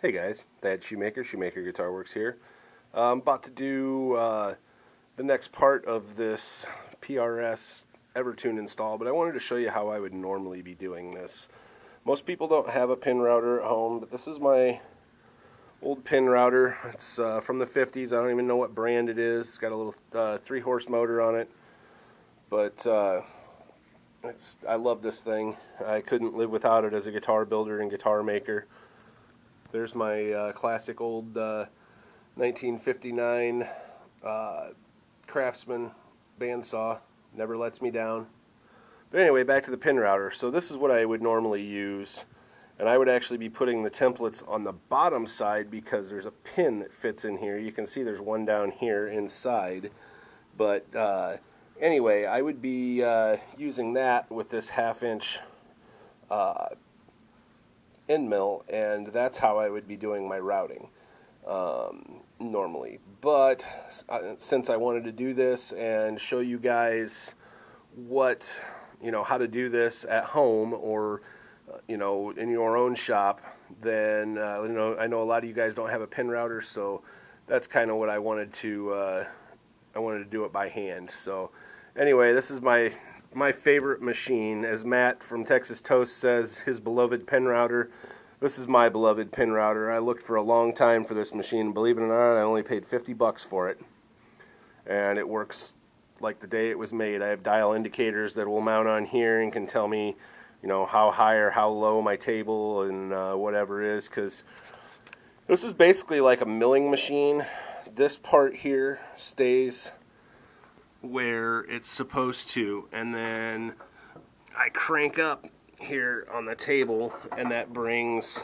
Hey guys, that's Shumakerguitarworks here. I'm about to do the next part of this PRS EverTune install, but I wanted to show you how I would normally be doing this. Most people don't have a pin router at home, but this is my old pin router. It's from the 50s. I don't even know what brand it is. It's got a little 3-horse motor on it, but I love this thing. I couldn't live without it as a guitar builder and guitar maker. There's my classic old 1959 Craftsman bandsaw. Never lets me down. But anyway, back to the pin router. So this is what I would normally use. And I would actually be putting the templates on the bottom side because there's a pin that fits in here. You can see there's one down here inside. But anyway, I would be using that with this 1/2-inch end mill, and that's how I would be doing my routing normally. But since I wanted to do this and show you guys what, how to do this at home or in your own shop, then I know a lot of you guys don't have a pin router, so that's kind of what I wanted to do it by hand. So anyway, this is my favorite machine. As Matt from Texas Toast says, his beloved pin router. This is my beloved pin router. I looked for a long time for this machine. Believe it or not, I only paid $50 for it. And it works like the day it was made. I have dial indicators that will mount on here and can tell me, how high or how low my table and whatever is, because this is basically like a milling machine. This part here stays where it's supposed to, and then I crank up here on the table, and that brings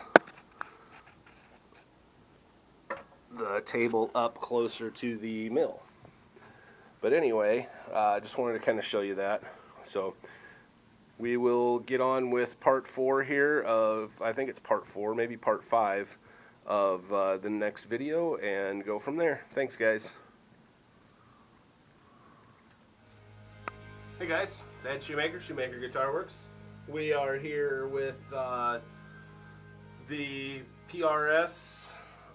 the table up closer to the mill. But anyway, I just wanted to kind of show you that. So we will get on with part 4 here of, I think it's part 4, maybe part 5 of the next video, and go from there. Thanks, guys. Hey guys, that's Shumakerguitarworks. We are here with the PRS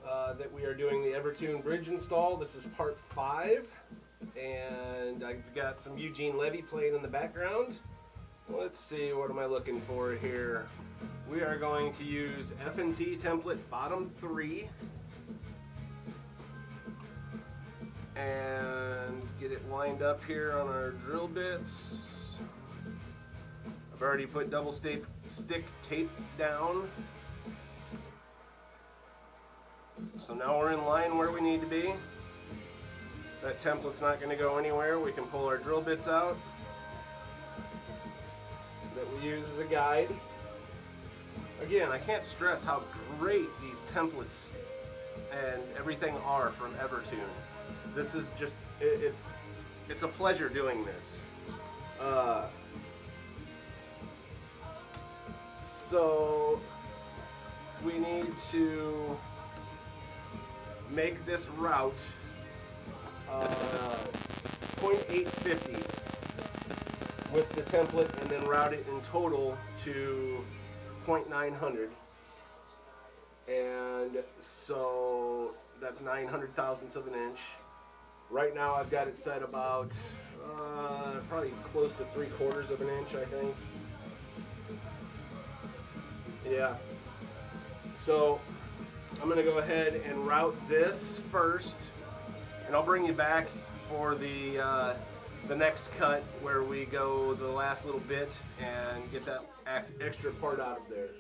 that we are doing the EverTune bridge install. This is part 5, and I've got some Eugene Levy playing in the background. Let's see, what am I looking for here? We are going to use F&T template bottom 3 and get it lined up here on our drill bits. I've already put double stick tape down. So now we're in line where we need to be. That template's not going to go anywhere. We can pull our drill bits out that we use as a guide. Again, I can't stress how great these templates and everything are from EverTune. This is just, it's a pleasure doing this. So we need to make this route 0.850 with the template, and then route it in total to 0.900. And so that's 900 thousandths of an inch. Right now I've got it set about probably close to 3/4 of an inch, I think. Yeah. So I'm going to go ahead and route this first, and I'll bring you back for the next cut where we go the last little bit and get that extra part out of there.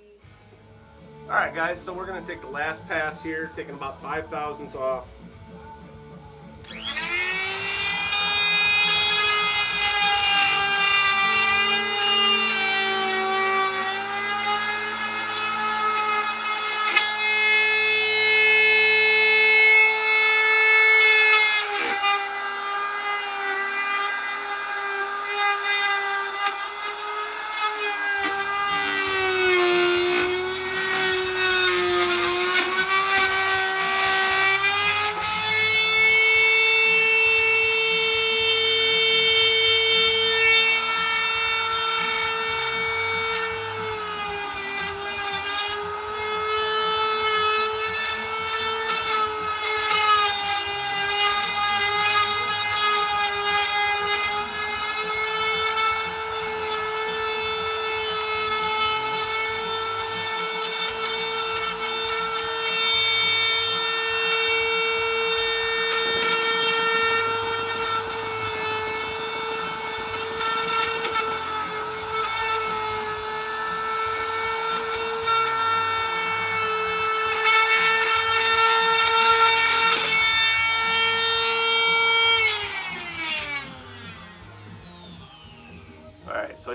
Alright guys, so we're going to take the last pass here, taking about 5 thousandths off.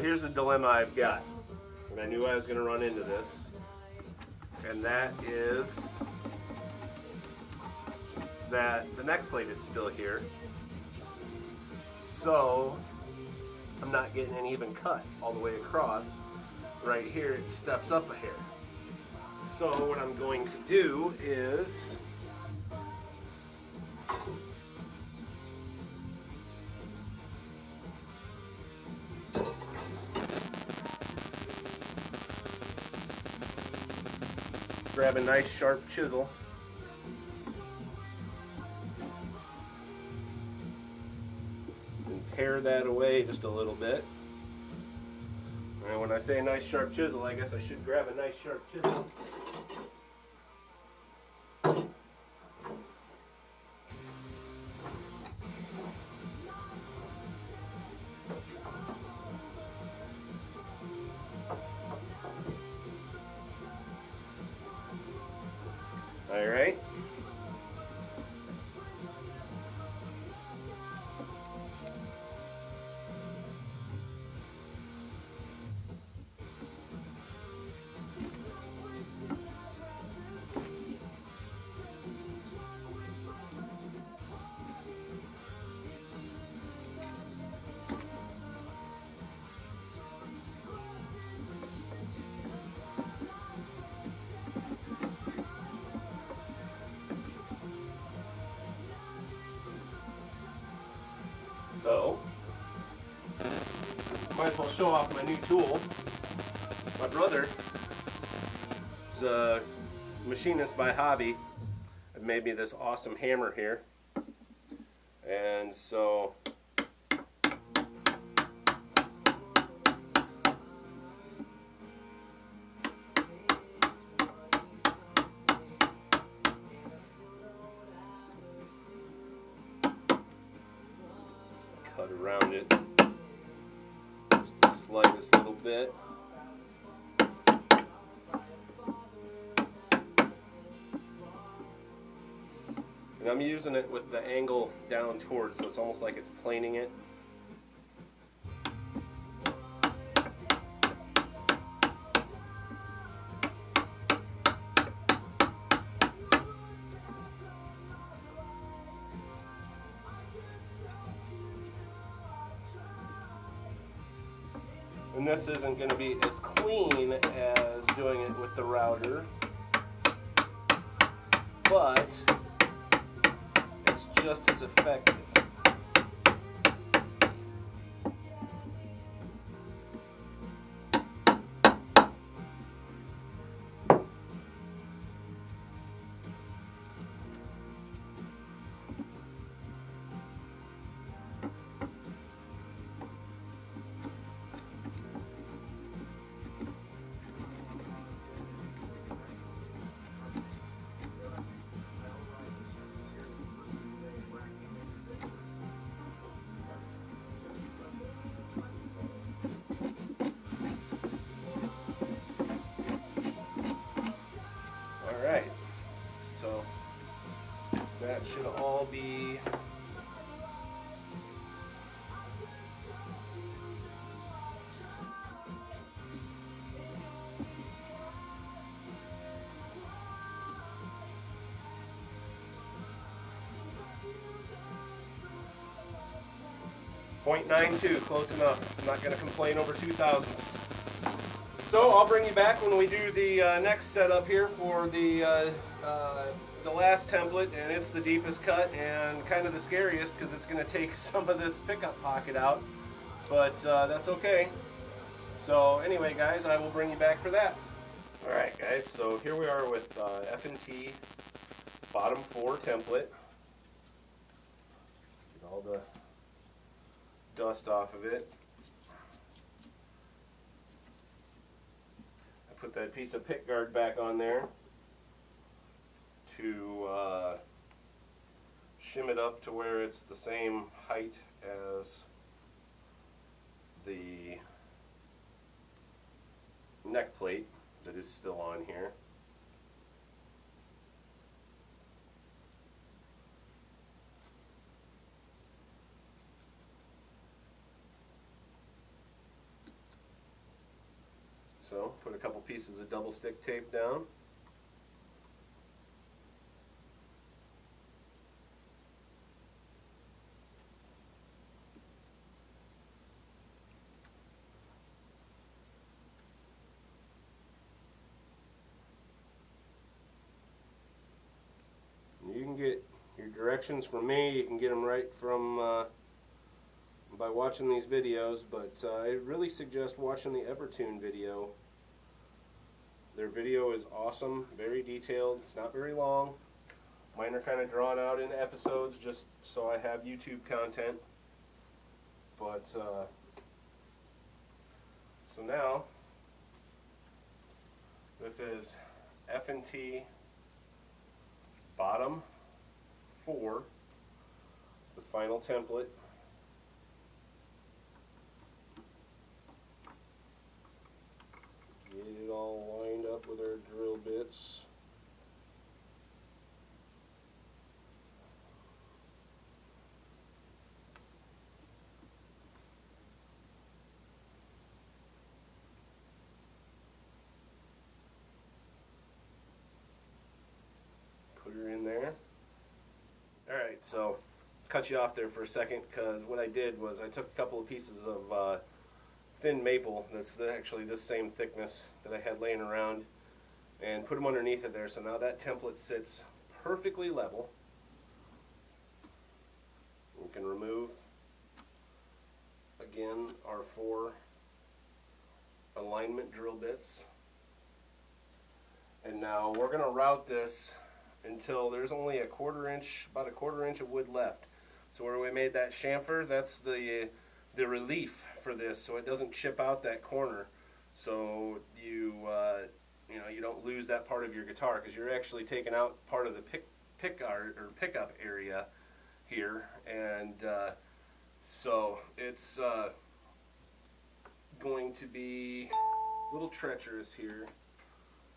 here's the dilemma I've got, and I knew I was going to run into this, and that is that the neck plate is still here, so I'm not getting an even cut all the way across. Right here it steps up a hair. So what I'm going to do is grab a nice sharp chisel and pare that away just a little bit. And when I say a nice sharp chisel, I guess I should grab a nice sharp chisel. All right. So, might as well show off my new tool. My brother is a machinist by hobby and made me this awesome hammer here. And so cut around it just the slightest little bit. And I'm using it with the angle down towards, so it's almost like it's planing it. And this isn't going to be as clean as doing it with the router, but it's just as effective. Alright, so that should all be .92, close enough. I'm not going to complain over 2 thousandths. So I'll bring you back when we do the next setup here for the last template, and it's the deepest cut and kind of the scariest because it's going to take some of this pickup pocket out, but that's okay. So anyway, guys, I will bring you back for that. Alright guys, so here we are with F&T bottom 4 template. Get all the dust off of it. I put that piece of pick guard back on there to shim it up to where it's the same height as the neck plate that is still on here. now. Put a couple pieces of double stick tape down. You can get your directions from me. You can get them right from by watching these videos, but I really suggest watching the EverTune video. Their video is awesome, very detailed. It's not very long. Mine are kind of drawn out in episodes just so I have YouTube content. But so now this is F&T bottom 4. It's the final template. Get it all lined up with our drill bits. Put her in there. Alright, so cut you off there for a second, because what I did was I took a couple of pieces of thin maple that's actually this same thickness that I had laying around and put them underneath it there, so now that template sits perfectly level. We can remove again our 4 alignment drill bits, and now we're going to route this until there's only about a quarter inch of wood left. So where we made that chamfer, that's the relief for this, so it doesn't chip out that corner, so you you don't lose that part of your guitar, because you're actually taking out part of the pickup area here, and so it's going to be a little treacherous here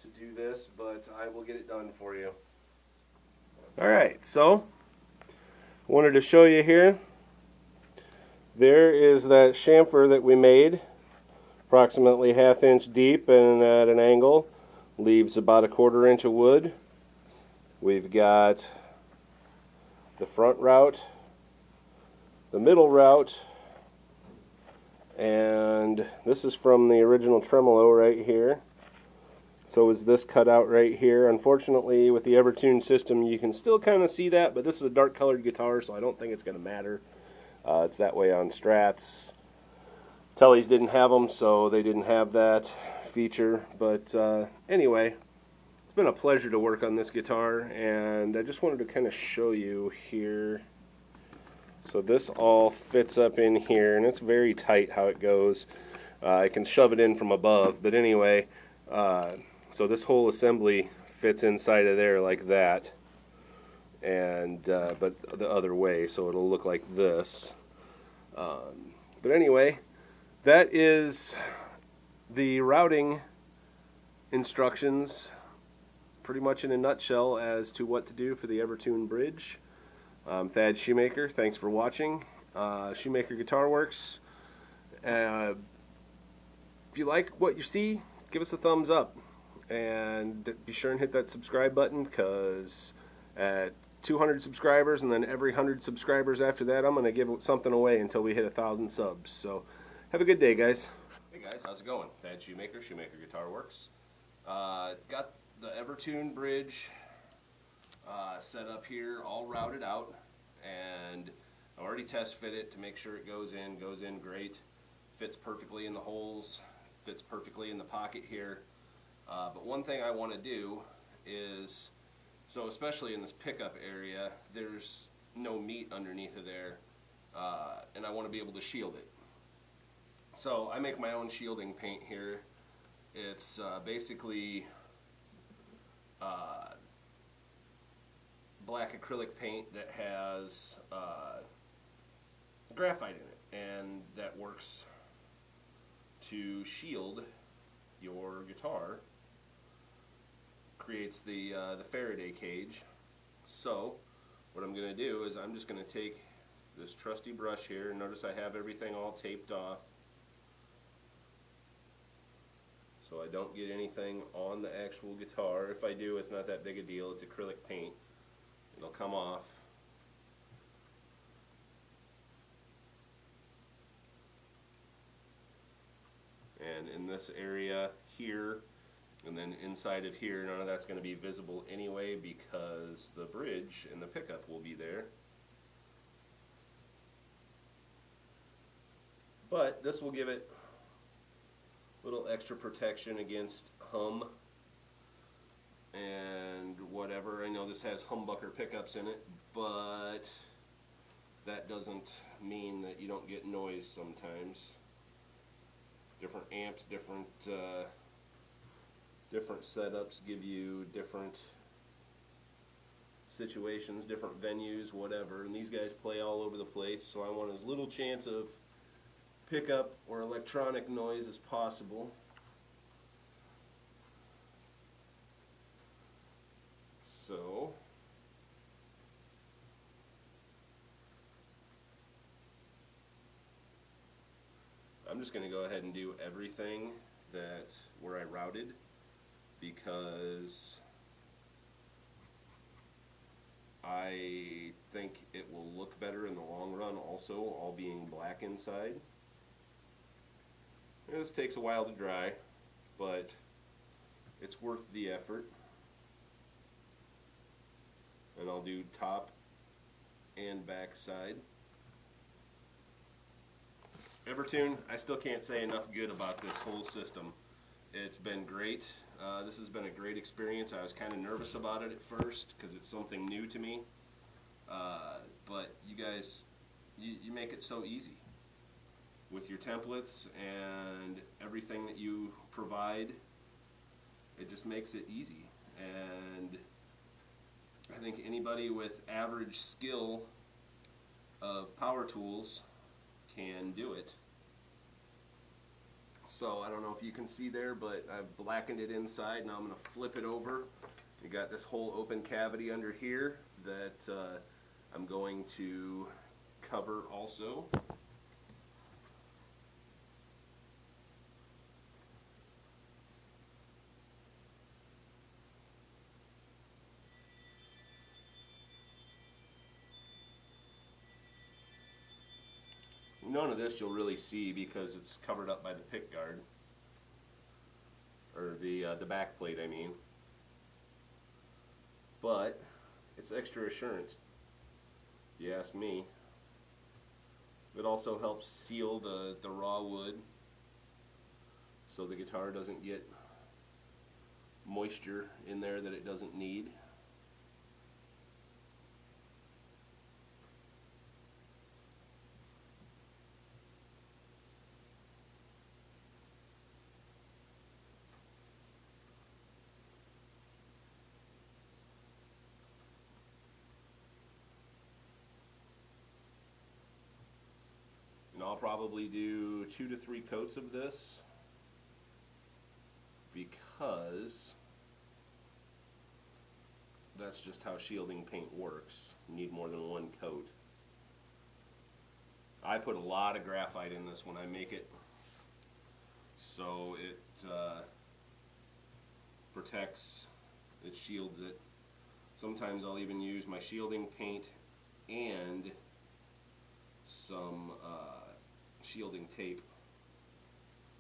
to do this, but I will get it done for you. Alright, so I wanted to show you here. There is that chamfer that we made, approximately 1/2 inch deep and at an angle, leaves about a quarter inch of wood. We've got the front route, the middle route, and this is from the original tremolo right here. So is this cut out right here. Unfortunately, with the EverTune system, you can still kind of see that, but this is a dark colored guitar, so I don't think it's going to matter. It's that way on Strats. Tellys didn't have them, so they didn't have that feature. But anyway, it's been a pleasure to work on this guitar, and I just wanted to kind of show you here. So this all fits up in here, and it's very tight how it goes. I can shove it in from above, but anyway, so this whole assembly fits inside of there like that, and but the other way, so it'll look like this. But anyway, that is the routing instructions, pretty much in a nutshell, as to what to do for the EverTune bridge. Thad Shoemaker, thanks for watching. Shumakerguitarworks. If you like what you see, give us a thumbs up, and be sure and hit that subscribe button, because at 200 subscribers and then every 100 subscribers after that, I'm going to give something away until we hit 1,000 subs. So have a good day, guys. Hey guys, how's it going? Thad Shoemaker, Shumakerguitarworks. Got the EverTune bridge set up here, all routed out, and I already test fit it to make sure it goes in great, fits perfectly in the holes, fits perfectly in the pocket here. But one thing I want to do is, so especially in this pickup area, there's no meat underneath of there, and I want to be able to shield it. So I make my own shielding paint here. It's basically black acrylic paint that has graphite in it, and that works to shield your guitar, creates the Faraday cage. So what I'm going to do is I'm just going to take this trusty brush here, and notice I have everything all taped off. so I don't get anything on the actual guitar. If I do, it's not that big a deal. It's acrylic paint. It'll come off. And in this area here, and then inside of here, none of that's going to be visible anyway because the bridge and the pickup will be there. But this will give it a little extra protection against hum and whatever. I know this has humbucker pickups in it, but that doesn't mean that you don't get noise sometimes. Different amps, different setups give you different situations, different venues, whatever, and these guys play all over the place, so I want as little chance of pickup or electronic noise as possible. So I'm just going to go ahead and do everything that where I routed, because I think it will look better in the long run also, all being black inside. And this takes a while to dry, but it's worth the effort. And I'll do top and back side. EverTune, I still can't say enough good about this whole system. It's been great. This has been a great experience. I was kind of nervous about it at first because it's something new to me. But you guys, you make it so easy with your templates and everything that you provide. It just makes it easy. And I think anybody with average skill of power tools can do it. So I don't know if you can see there, but I've blackened it inside. Now I'm going to flip it over. You got this whole open cavity under here that I'm going to cover also. None of this you'll really see because it's covered up by the pick guard, or the back plate, I mean. But it's extra assurance, if you ask me. It also helps seal the raw wood so the guitar doesn't get moisture in there that it doesn't need. I'll probably do 2 to 3 coats of this because that's just how shielding paint works. You need more than 1 coat. I put a lot of graphite in this when I make it, so it protects, it shields it. Sometimes I'll even use my shielding paint and some shielding tape.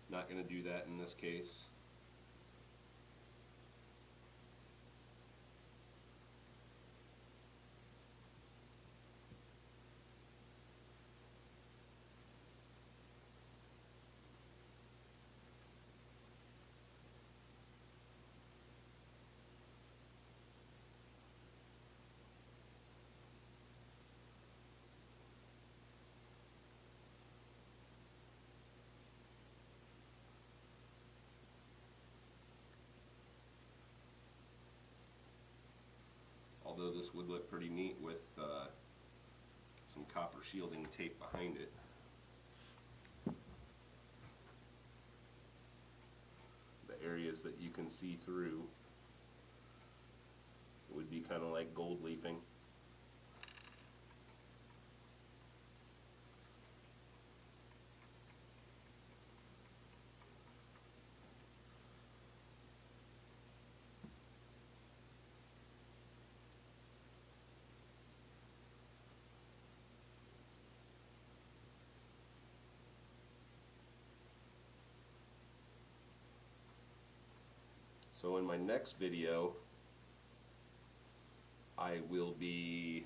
Not going to do that in this case. Although this would look pretty neat with some copper shielding tape behind it. The areas that you can see through would be kind of like gold leafing. So in my next video, I will be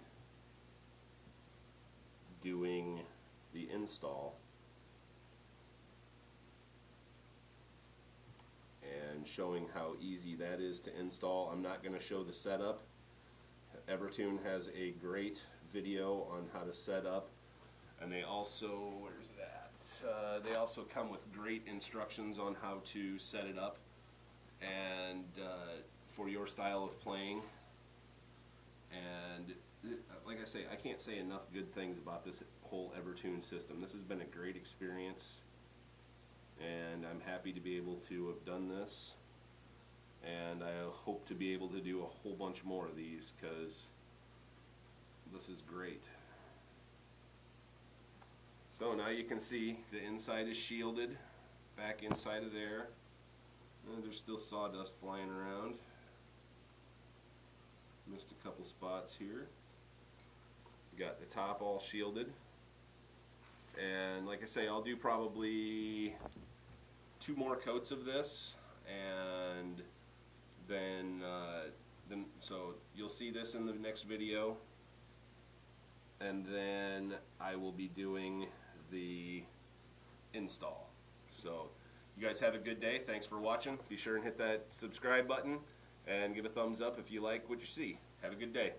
doing the install and showing how easy that is to install. I'm not going to show the setup. EverTune has a great video on how to set up, and they also, where's that? They also come with great instructions on how to set it up and for your style of playing. And like I say, I can't say enough good things about this whole EverTune system. This has been a great experience, and I'm happy to be able to have done this, and I hope to be able to do a whole bunch more of these because this is great. So now you can see the inside is shielded, back inside of there, and there's still sawdust flying around. Missed a couple spots here. Got the top all shielded, and like I say, I'll do probably 2 more coats of this, and then so you'll see this in the next video, and then I will be doing the install. So you guys have a good day. Thanks for watching. Be sure and hit that subscribe button and give a thumbs up if you like what you see. Have a good day.